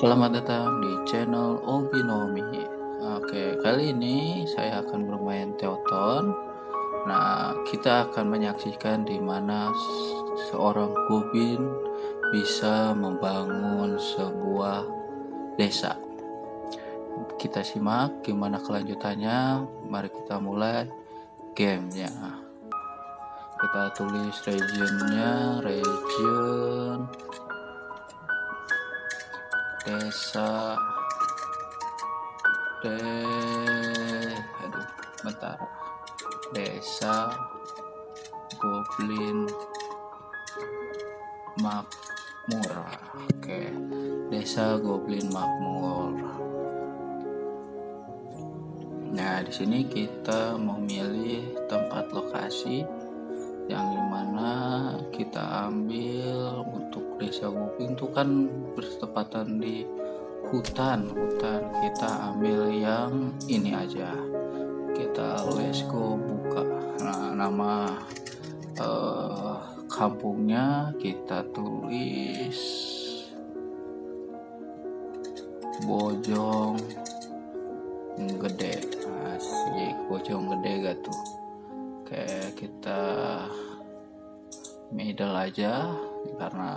Selamat datang di channel Obinomi. Oke, kali ini saya akan bermain Teoton. Nah, kita akan menyaksikan di mana seorang Gobin bisa membangun sebuah desa. Kita simak gimana kelanjutannya. Mari kita mulai gamenya. Kita tulis region desa bentar, desa Goblin Makmur. Oke, desa Goblin Makmur. Nah, di sini kita memilih tempat lokasi yang dimana kita ambil untuk desa Goblin itu kan bertepatan di hutan. Kita ambil yang ini aja, kita let's go buka. Nah, nama kampungnya kita tulis Bojong Gede. Asik, Bojong Gede gak tuh? Oke, kita middle aja karena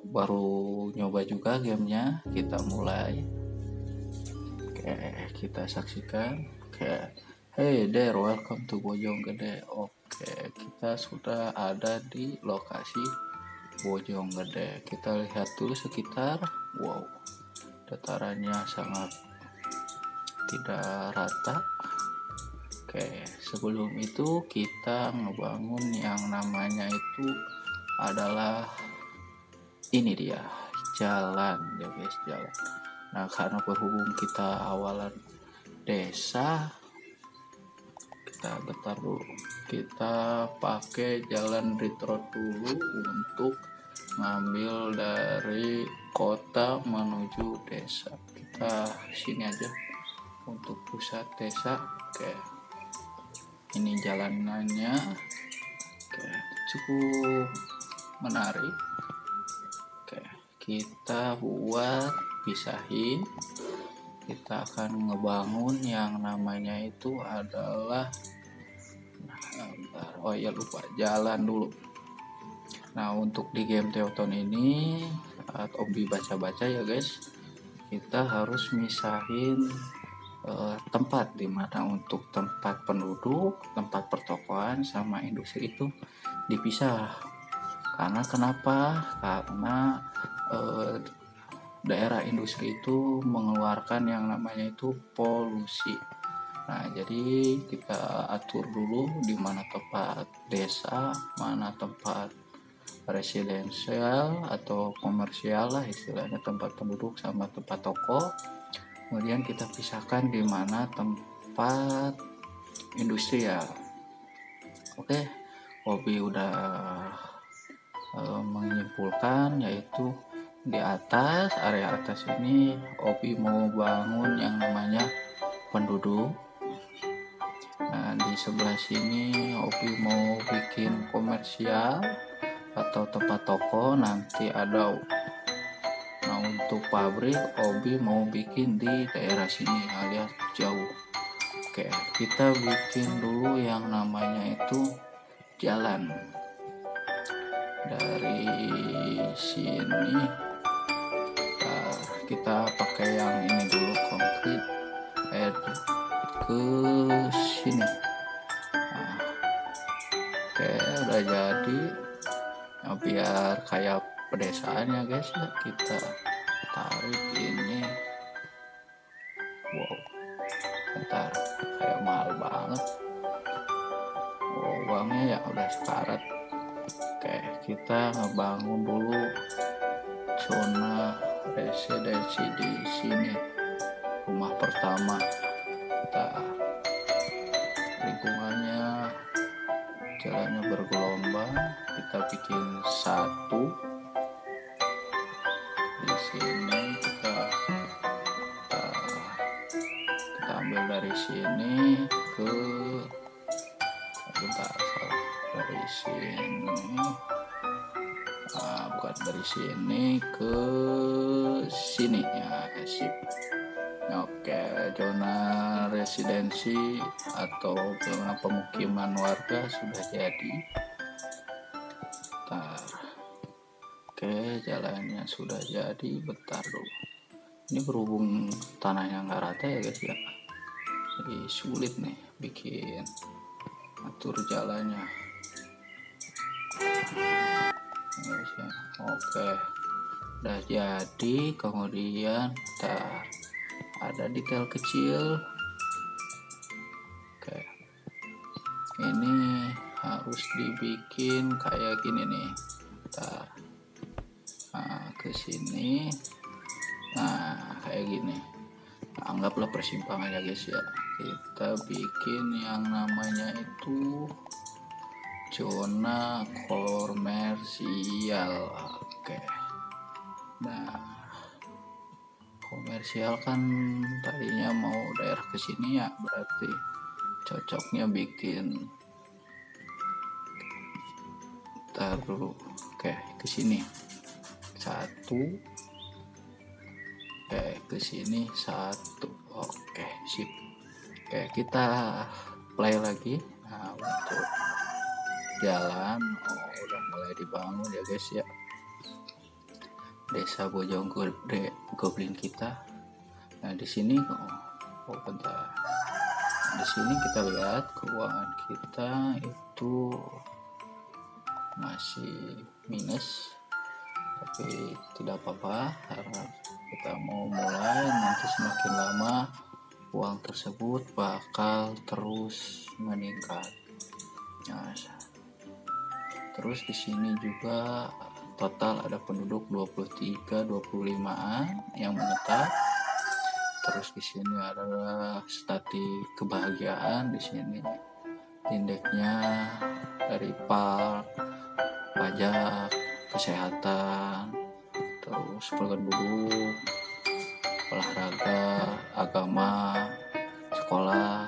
baru nyoba juga gamenya. Kita mulai. Oke, kita saksikan. Oke, hey there, welcome to Bojong Gede. Oke, kita sudah ada di lokasi Bojong Gede. Kita lihat dulu sekitar. Wow, datarannya sangat tidak rata. Oke, sebelum itu kita ngebangun yang namanya itu adalah ini dia, jalan ya guys, jalan. Nah, karena berhubung kita awalan desa, kita pakai jalan retro dulu untuk ngambil dari kota menuju desa. Kita sini aja untuk pusat desa. Oke, ini jalanannya. Oke, cukup menarik. Oke, kita buat pisahin. Kita akan ngebangun yang namanya itu adalah lupa jalan dulu. Nah, untuk di game Teoton ini saat Obi baca-baca ya guys, kita harus misahin tempat dimana untuk tempat penduduk, tempat pertokoan sama industri itu dipisah. Karena kenapa? Karena daerah industri itu mengeluarkan yang namanya itu polusi. Nah, jadi kita atur dulu di mana tempat desa, mana tempat residensial atau komersial lah istilahnya, tempat penduduk sama tempat toko. Kemudian kita pisahkan di mana tempat industrial. Oke, Hobi udah menyimpulkan, yaitu di atas, area atas ini Obi mau bangun yang namanya penduduk. Nah, di sebelah sini Obi mau bikin komersial atau tempat toko, nanti ada. Nah, untuk pabrik Obi mau bikin di daerah sini alias jauh. Oke, kita bikin dulu yang namanya itu jalan. Dari sini kita pakai yang ini dulu, konkrit ke sini. Nah, oke, udah jadi. Nah, biar kayak pedesaan ya guys ya, kita tarik ini. Wow, bentar, kayak mahal banget. Wow, uangnya ya udah sekarat. Oke, kita ngebangun dulu zona residensi di sini. Rumah pertama, kita lingkungannya jalannya bergelombang, kita bikin satu di sini. Kita ambil dari sini ke dari sini, bukan, dari sini ke sini ya, sip. Oke, zona residensi atau zona pemukiman warga sudah jadi. Bentar. Oke, jalannya sudah jadi. Bentar dulu. Ini berhubung tanahnya nggak rata ya guys ya, jadi sulit nih bikin atur jalannya. Guys ya. Oke, udah jadi. Kemudian bentar, ada detail kecil. Oke, ini harus dibikin kayak gini nih. Bentar. Nah, ke sini. Nah, kayak gini. Anggaplah persimpangan ya guys ya. Kita bikin yang namanya itu zona komersial. Oke. Nah, komersial kan tadinya mau daerah ke sini ya, berarti cocoknya bikin taruh ke sini satu, ke sini satu. Oke, sip. Oke, kita play lagi. Nah, untuk jalan udah mulai dibangun ya guys ya, desa Bojong Gede Goblin kita. Nah, di sini bentar. Di sini kita lihat keuangan kita itu masih minus, tapi tidak apa-apa karena kita mau mulai. Nanti semakin lama uang tersebut bakal terus meningkat. Nah, terus di sini juga total ada penduduk 23-25an yang menetap. Terus di sini adalah statistik kebahagiaan. Di sini indeksnya dari pajak, kesehatan, terus penduduk, olahraga, agama, sekolah,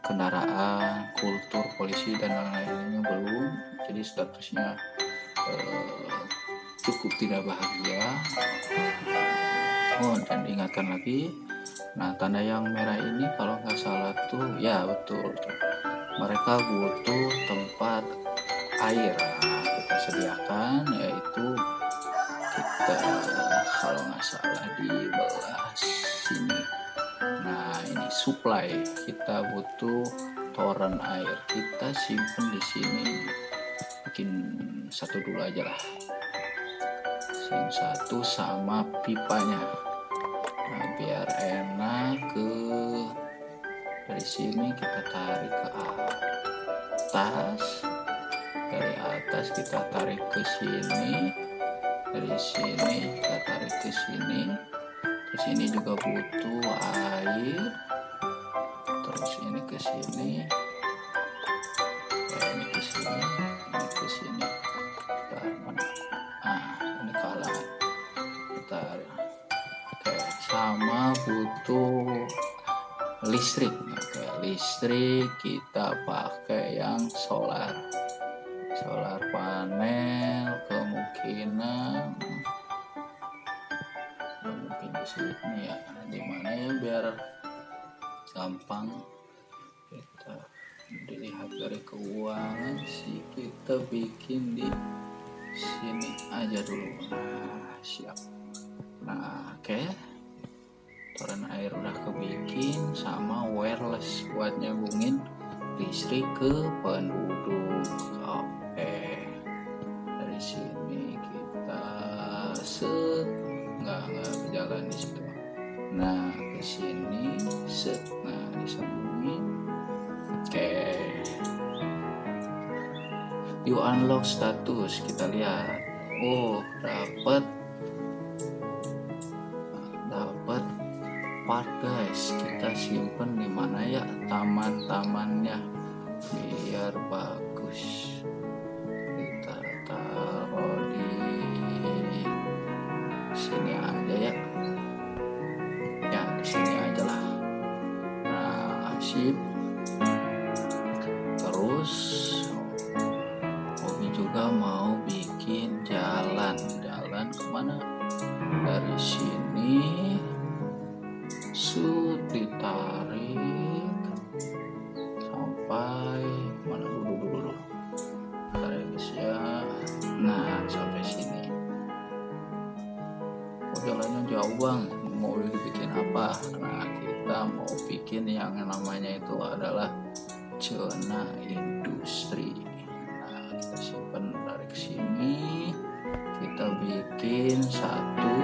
kendaraan, kultur, polisi dan lain-lainnya belum. Jadi statusnya cukup tidak bahagia. Dan diingatkan lagi, nah tanda yang merah ini kalau nggak salah tuh, ya betul tuh, mereka butuh tempat air. Nah, kita sediakan, yaitu kita kalau nggak salah di belah sini. Nah, ini supply, kita butuh toren air, kita simpen di sini. Bikin satu dulu aja lah, yang satu sama pipanya. Nah, biar enak dari sini kita tarik ke atas, dari atas kita tarik ke sini, dari sini kita tarik ke sini. Terus ini juga butuh air, terus ini ke sini, ini ke sini, ini ke sini. Ini kalah. Bentar. Oke, sama butuh listrik. Oke, listrik kita pakai yang solar panel. Kemungkinan mungkin di sini ya, dimana ya biar gampang kita dilihat dari keuangan sih, kita bikin di sini aja dulu. Nah, siap. Nah, oke. Toren air udah kebikin, sama wireless buat nyambungin listrik ke penduduk. Oke. Dari sini kita nggak berjalan di situ. Nah, ke sini nah disambungin. Oke. You unlock status, kita lihat. Dapat part guys. Kita simpen di mana ya taman-tamannya biar bagus. Kita taruh di sini aja ya. Ya, di sini aja lah. Nah, sip. Terus juga mau bikin jalan kemana? dari sini ditarik sampai mana dulu tarik guys ya. Nah sampai sini. Oh, jalannya jauh bang, mau dibikin apa? Nah kita mau bikin yang namanya itu adalah zona industri. Nah kita simpan dari sini, kita bikin satu.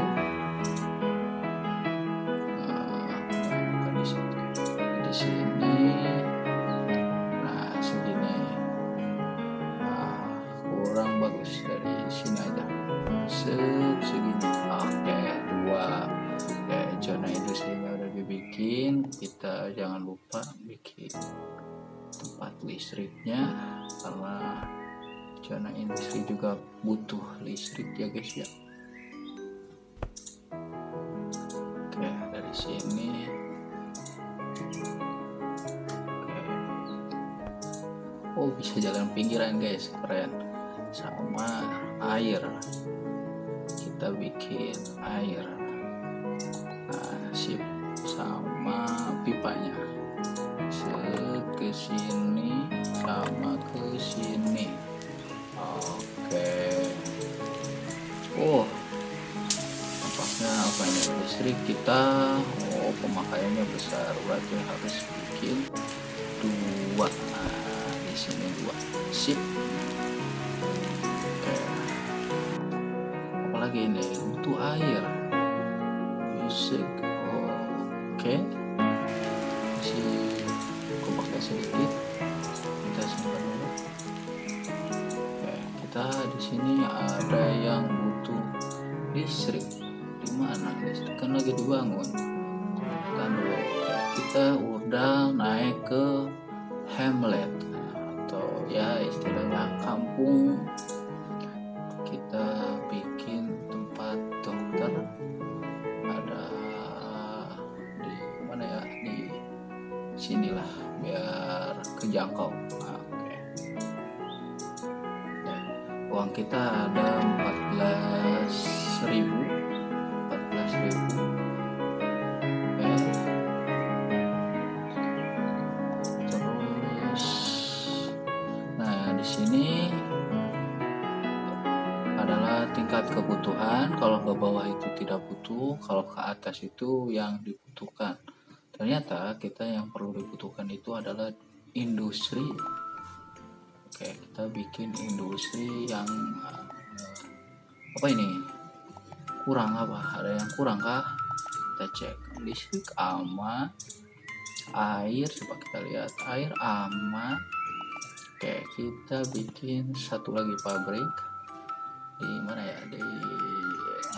Di sini, nah segini, kurang bagus, dari sini aja segini. Oke, 2. Oke, zona industrinya udah dibikin. Kita jangan lupa bikin tempat listriknya, karena zona industri juga butuh listrik ya guys ya. Oke, dari sini. Oh bisa jalan pinggiran guys, keren. Sama air, kita bikin air. Nah sip, sama pipanya ke sini sama ke sini. Oke. Oh nampaknya apanya listrik kita, pemakaiannya besar, berarti harus bikin 2. Di sini 2. Sip. Oke. Apalagi ini butuh air. Musik. Oke. Isi kompaknya sedikit. Kita simpan dulu. Oke, kita di sini ada yang butuh listrik. Di mana listrik kan lagi dibangun. Kan dulu. Kita udah naik ke hamlet, atau ya istilahnya kampung. Kita bikin tempat dokter, ada di mana ya, di sinilah biar kejangkau. Oke. Nah, uang kita ada 14.000. Ini adalah tingkat kebutuhan. Kalau ke bawah itu tidak butuh, kalau ke atas itu yang dibutuhkan. Ternyata kita yang perlu dibutuhkan itu adalah industri. Oke, kita bikin industri yang apa ini? Kurang apa? Ada yang kurang kah? Kita cek. Listrik aman, air coba kita lihat, air aman. Oke, kita bikin satu lagi pabrik. Di mana ya?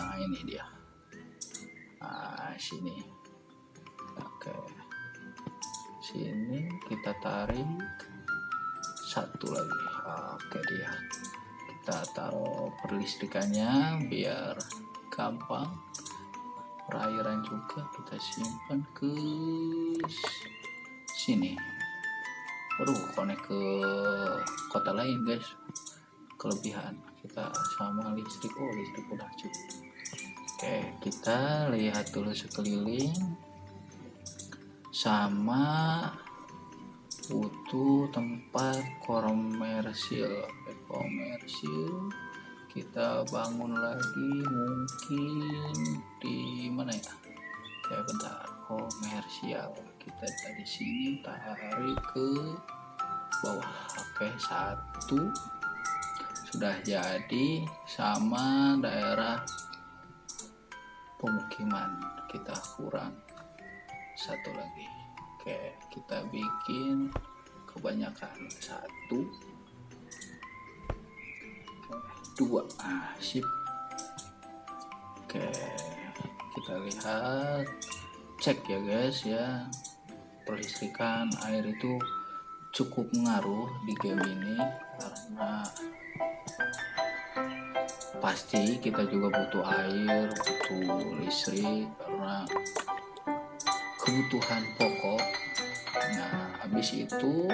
Nah ini dia. Nah sini. Oke. Sini kita tarik satu lagi. Oke dia. Kita taruh perlistrikannya biar gampang. Perairan juga kita simpan ke sini. Waduh, konek ke kota lain guys. Kelebihan kita sama listrik. Oh listrik udah cukup. Oke, kita lihat dulu sekeliling. Sama butuh tempat komersil. Kita bangun lagi mungkin di mana ya? Oke, bentar. Komersial. Kita dari sini tarik ke bawah. Oke, 1 sudah jadi. Sama daerah pemukiman kita kurang 1 lagi. Oke, kita bikin kebanyakan 1, 2. Sip. Oke, kita lihat, cek ya guys ya, perlistrikan air itu cukup ngaruh di game ini, karena pasti kita juga butuh air, butuh listrik, karena kebutuhan pokok. Nah habis itu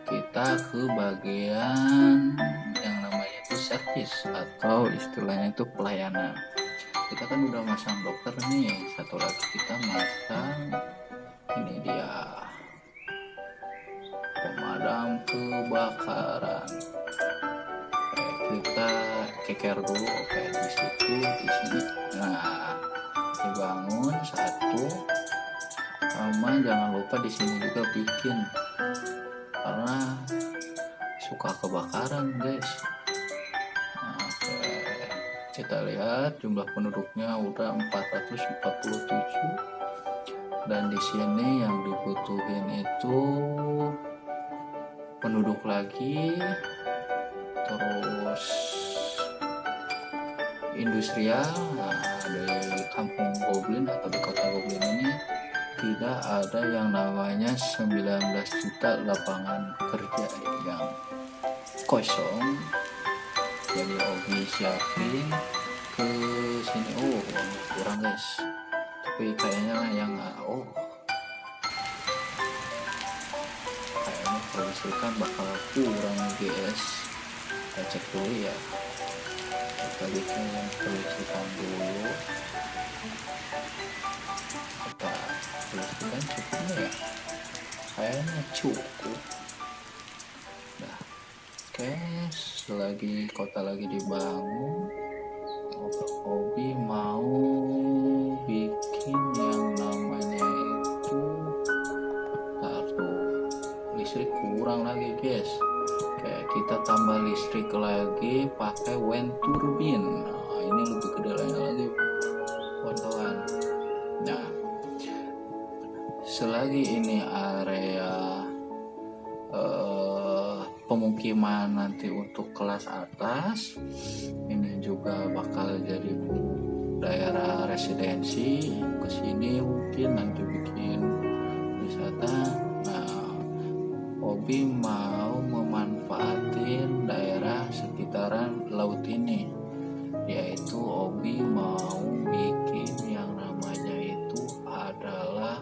kita ke bagian yang namanya itu servis, atau istilahnya itu pelayanan. kita kan udah masang dokter nih, satu lagi kita masang ini dia pemadam kebakaran. Oke, kita keker dulu. Oke, di situ, di sini. Nah, dibangun satu, sama jangan lupa di sini juga bikin, karena suka kebakaran guys. Nah, oke, kita lihat jumlah penduduknya udah 447, dan di sini yang dibutuhin itu penduduk lagi, terus industrial. Nah, di kampung Goblin atau di kota Goblin ini tidak ada yang namanya 19 juta lapangan kerja yang kosong. Jadi Obi siapin ke sini. Oh, kurang guys, tapi kayaknya yang kayaknya kelistrikan bakal kurang guys. Kita cek dulu ya, kita bikin kelistrikan dulu. Kita kelistrikan cukupnya ya, kayaknya cukup. Nah, oke, selagi kota lagi dibangun, Obi mau bikin yang namanya itu, listrik kurang lagi guys. Oke, kita tambah listrik lagi pakai wind turbine. Nah, ini lebih gede lagi kawan-kawan. Nah, selagi ini area pemukiman nanti untuk kelas atas, ini juga bakal jadi daerah residensi. Kesini mungkin nanti bikin wisata. Nah, Obi mau memanfaatin daerah sekitaran laut ini, yaitu Obi mau bikin yang namanya itu adalah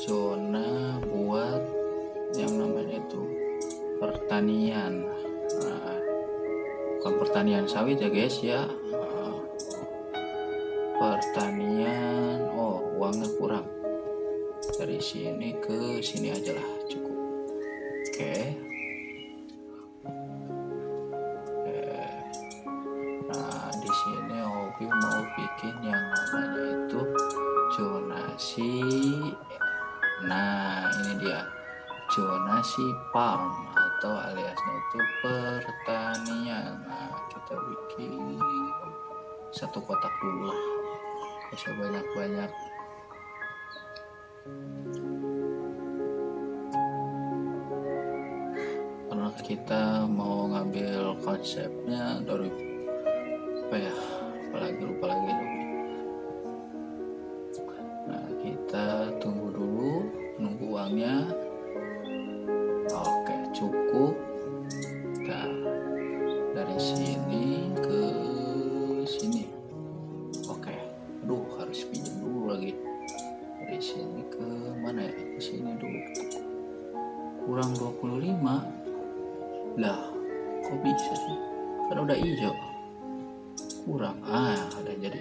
zona buat yang namanya itu pertanian. Nah, bukan pertanian sawit ya guys ya, pertanian. Uangnya kurang, dari sini ke sini aja lah, cukup. Oke. Nah, di sini Obi mau bikin yang namanya itu zonasi. Nah, ini dia zonasi farm atau aliasnya itu pertanian. Nah, kita bikin satu kotak dulu lah, gak usah banyak-banyak. Karena kita mau ngambil konsepnya dari lupa lagi. Nah, kita tunggu dulu, nunggu uangnya. Oke, cukup. Nah, dari sini ke sini. Oke, harus pinjam dulu lagi. Dari sini ke mana ya? Ke sini dulu. Kurang 25. Lah, kok bisa sih? Kan udah hijau. Kurang. Udah jadi.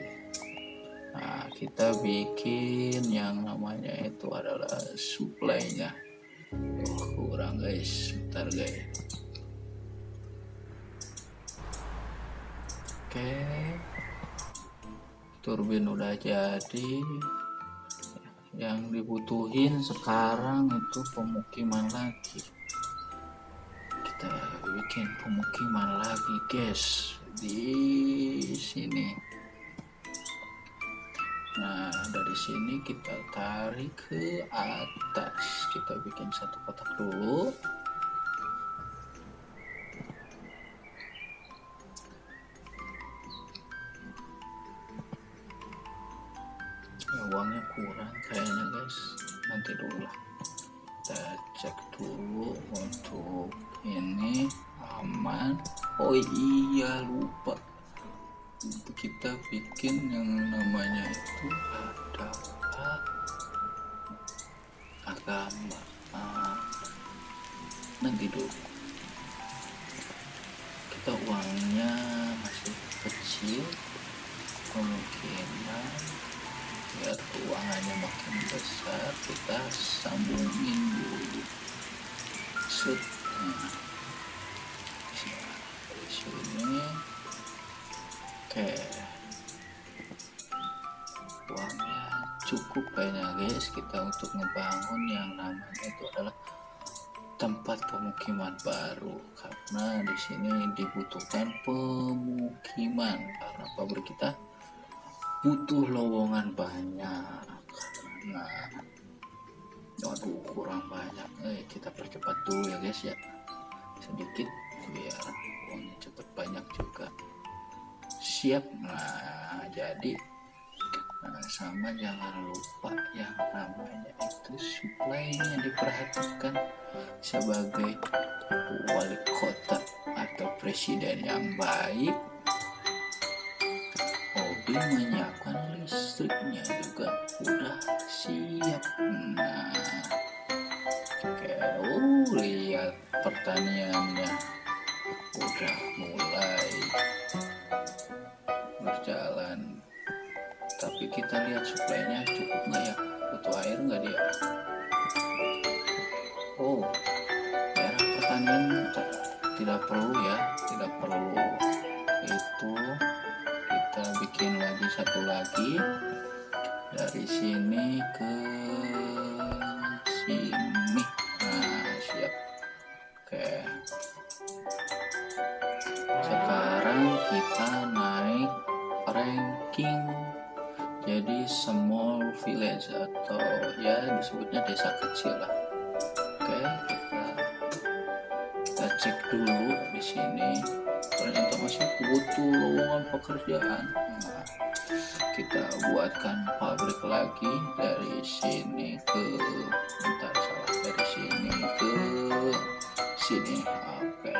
Nah, kita bikin yang namanya itu adalah supply-nya. Kurang guys, bentar guys. Oke, turbin udah jadi. Yang dibutuhin sekarang itu pemukiman lagi. Kita bikin pemukiman lagi guys di sini. Nah, dari sini kita tarik ke atas. Kita bikin satu kotak dulu. Uangnya kurang kayaknya guys, nanti dulu lah. Kita cek dulu untuk ini aman. Oh iya, lupa, kita bikin yang namanya itu adalah agama. Nanti dulu, kita uangnya masih kecil, kemungkinan biar ruangannya makin besar kita sambungin dulu set. Nah, di sini oke, uangnya cukup kayaknya guys kita untuk ngebangun yang namanya itu adalah tempat pemukiman baru, karena di sini dibutuhkan pemukiman karena pabrik kita butuh lowongan banyak. Nah, waduh kurang banyak, kita percepat dulu ya guys ya, sedikit biar uangnya cepet banyak juga. Siap. Nah jadi sama jangan lupa yang namanya itu supply-nya diperhatikan. Sebagai wali kota atau presiden yang baik, Obi menyiapkan listriknya juga udah siap. Nah oke, lihat pertaniannya udah mulai berjalan, tapi kita lihat suplainya cukup nggak ya, butuh air nggak dia. Oh, daerah pertanian tidak perlu ya, tidak perlu. Itu kita bikin lagi satu lagi dari sini ke sini. Nah siap. Oke, sekarang kita naik ranking jadi small village atau ya disebutnya desa kecil lah. Oke, kita cek dulu di sini. Ternyata masih butuh lowongan pekerjaan. Nah, kita buatkan pabrik lagi dari sini ke dari sini ke sini. Oke.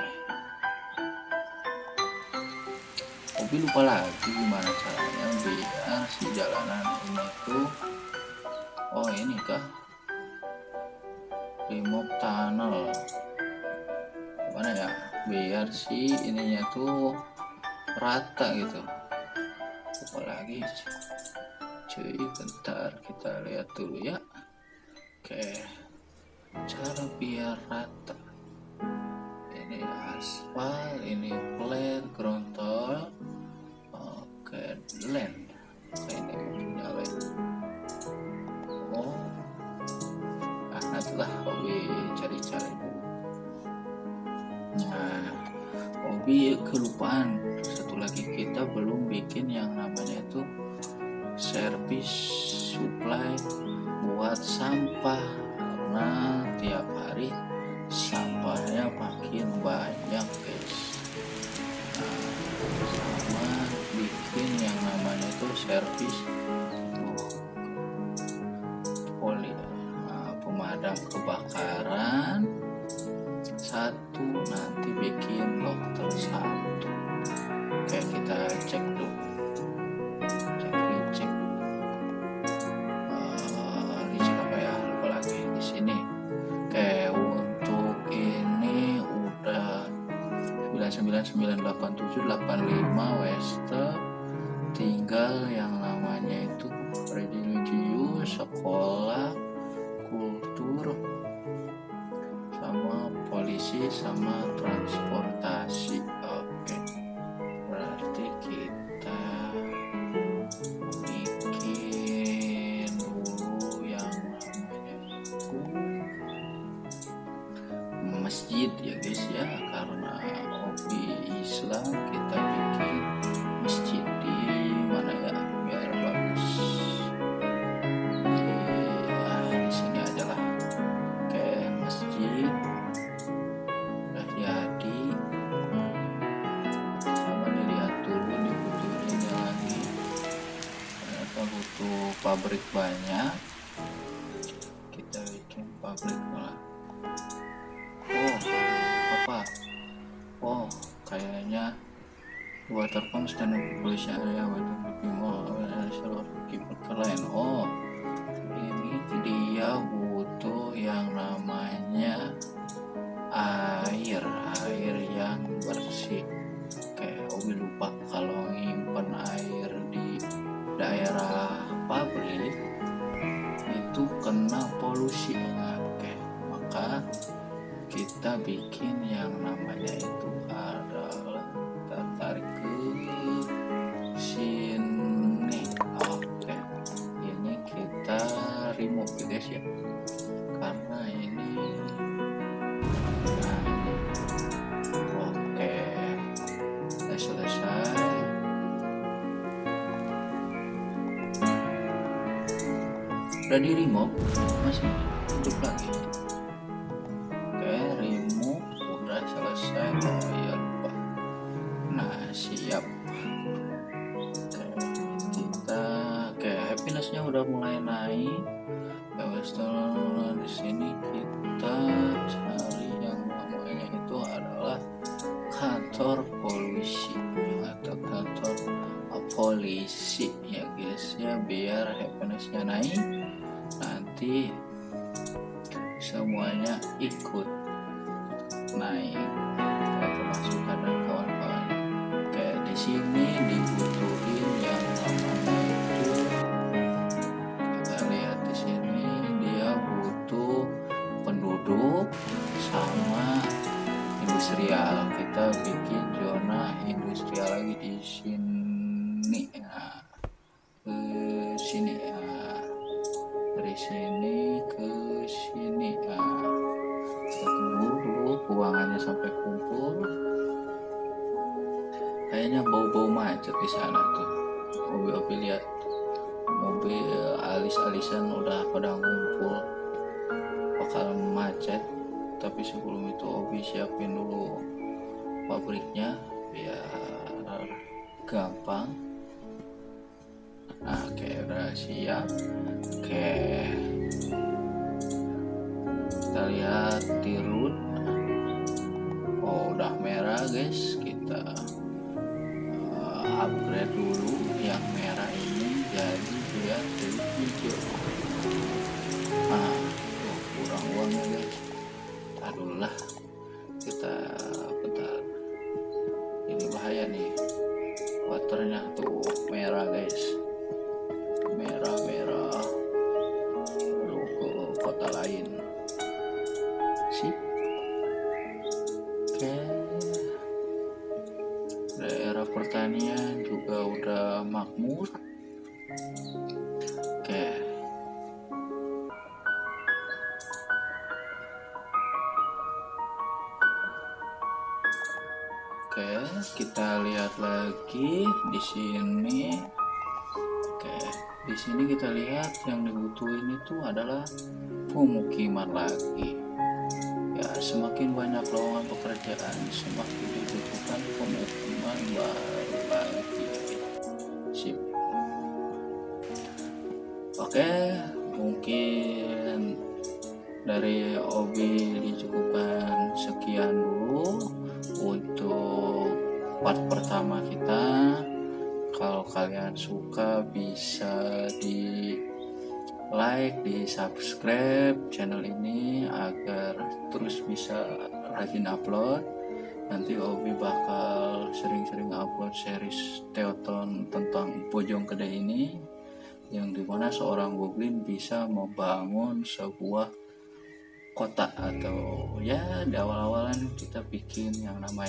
Tapi lupa lagi gimana caranya biar si jalanan ini tuh, oh ini kah remove tunnel, gimana ya biar si ininya tuh rata gitu. Lupa lagi cuy, bentar kita lihat dulu ya. Oke, cara biar rata, ini aspal, ini plat, grontol. Oke, land, ini punya land. Oh, nantilah Obi cari-cari dulu. Nah, Obi kelupaan satu lagi, kita belum bikin yang namanya itu servis supply buat sampah, karena tiap hari sampahnya makin banyak guys. Nah, sama bikin yang namanya itu servis pemadam kebakaran satu, nanti bikin dokter satu. Oke, kita cek dulu, cek dicek apa ya, lupa lagi di sini. Oke, untuk ini udah 9998785 Wester, tinggal yang namanya itu religius, sekolah, kultur, sama polisi, sama transportasi. Oke, berarti kita bikin dulu yang namanya itu masjid ya guys ya, karena hobi Islam kita bikin masjid di mana ya biar bagus. Di sini aja lah. Oke, masjid udah jadi. Sama dilihat dulu nih butuh ini lagi, ternyata butuh pabrik banyak, kita bikin pabrik malah. Oh apa, oh kayaknya water pump stand polisi area water mall keren. Oh ini dia butuh yang namanya air yang bersih. Kayak Obi lupa kalau daerah pabrik itu kena polusi. Nah, oke, maka kita bikin yang namanya itu adalah kita tarik ke sini. Oke, ini kita remove ya guys ya, karena ini oke, sudah selesai. Udah di remove, masih hidup lagi. Oke, remove udah selesai. Oh ya, lupa. Nah, siap. Oke, happinessnya udah mulai naik. Setelah di sini kita cari yang namanya itu adalah kantor polisi atau kantor polisi ya guys ya, biar happinessnya naik, nanti semuanya ikut naik, termasuk dan kawan-kawan. Oke, di sini dibutuhin yang namanya itu, kita lihat di sini dia butuh penduduk sama industrial. Kita bikin zona industrial lagi di sini. Nah, ke sini. Nah, dari sini ke sini. Nah, kita tunggu dulu uangannya sampai kumpul. Kayaknya bau-bau macet di sana tuh. Mobil lihat, mobil alis-alisan udah pada ngumpul, bakal macet. Tapi sebelum itu Obi siapin dulu pabriknya biar gampang. Nah, oke, udah siap. Oke, kita lihat di root. Oh, udah merah guys. Kita upgrade dulu yang merah ini jadi dia jadi hijau. Nah, kurang uangnya guys. Aduh lah, kita bentar, ini bahaya nih, waternya tuh merah guys, merah aduh, ke kota lain sih. Oke, daerah pertanian juga udah makmur. Oke, kita lihat lagi di sini. Oke, di sini kita lihat yang dibutuhin itu adalah pemukiman lagi. Ya, semakin banyak lowongan pekerjaan, semakin dibutuhkan pemukiman baru lagi. Sip. Oke, mungkin dari Obi dicukupkan sekian dulu untuk part pertama kita. Kalau kalian suka bisa di like, di subscribe channel ini agar terus bisa rajin upload. Nanti Obi bakal sering-sering upload series teoton tentang Bojong Gede ini, yang dimana seorang goblin bisa membangun sebuah kota, atau ya di awal-awalan kita bikin yang namanya